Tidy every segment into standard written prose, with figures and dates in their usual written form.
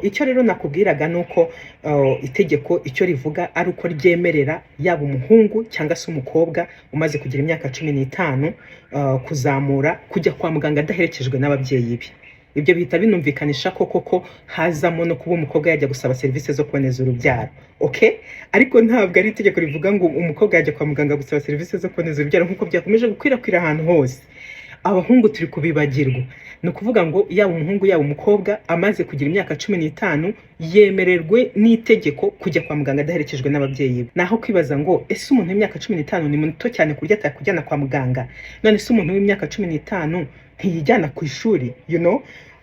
icyo rero nakubwiraga nuko itegeko icyo rivuga ari uko ryemerera yaba umuhungu cyangwa se umukobwa umaze kugira imyaka 15 kuzamura kujya kwa muganga adaherekejwe n'ababyeyi be. Ibyo bihita binumvikanisha koko hazamo no kuba umukobwa yajya gusaba serivisi zo kuboneza urubyaro. Okay? Ariko ntabwo ari itegeko rivuga ngo umukobwa yajya kwa muganga gusaba serivisi zo kuboneza urubyaro nkuko byakomeje gukwirakwira ahantu hose. Abahungu turi kubibagirwa. No kuvuga ngo yaba umuhungu yaba umukobwa amaze kugira imyaka 15 yemererwe n'itegeko kujya kwa muganga adaherekejwe n'ababyeyi be. Naho kwibaza ngo ese umuntu w'imyaka 15 ni muto cyane kurya atakujyana kwa muganga. None se umuntu w'imyaka 15 ntiyijyana ku ishuri,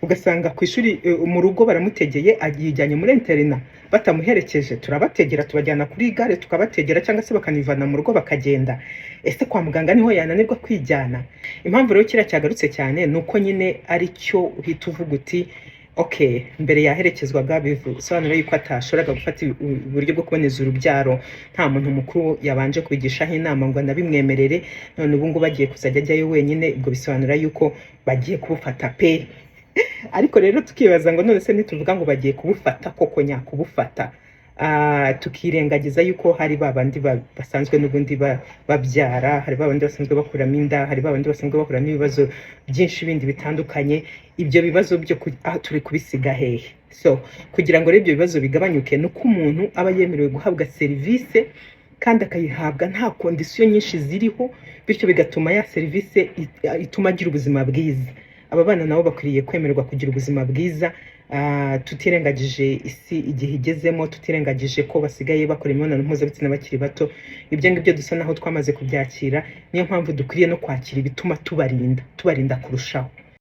ugasanga ku ishuri mu rugo baramutegeye agijyanye muri interina batamuherekeje, turabategera tubajyana kuri gare tukabategera cyangwa se bakanivana mu rugo bakagenda. Ese kwa muganga niho yananirwa kwijyana? Impamvu rero kira cyagarutse cyane nuko nyine ari cyo uhita uvuga uti okay, mbere yaherekezwaga bisobanura yuko atashoboraga gufata uburyo bwo kuboneza urubyaro nta muntu mukuru yabanje kwigishaho inama ngo nabimwemerere, none ubu ngo bagiye kuzajya ajyayo wenyine, ubwo bisobanura yuko bagiye kubufata pe. Ariko rero tukibaza ngo none se nituvuga ngo bagiye kubufata koko nyakubufata, tukirengagiza yuko hari babandi basanzwe n'ubundi babyara, hari babandi basanzwe bakuramo inda, hari babandi basanzwe bakura n'ibibazo byinshi bindi bitandukanye. Ibyo bibazo byo turi kubisiga hehe? So kugira ngo ibyo bibazo bigabanyuke nuko umuntu aba yemerewe guhabwa serivisi kandi akayihabwa nta kondisiyo nyinshi ziriho, bityo bigatuma ya serivisi ituma agira ubuzima bwiza. Aba bana nabo bakwiriye kwemererwa kugira ubuzima bwiza, tutirengagije isi igihe igezemo, tutirengagije ko basigaye bakora imibonano mpuzabitsina bakiri bato. Ibyo ngibyo dusa naho twamaze kubyakira, niyo mpamvu dukwiriye no kwakira ibituma tubarinda kurushaho.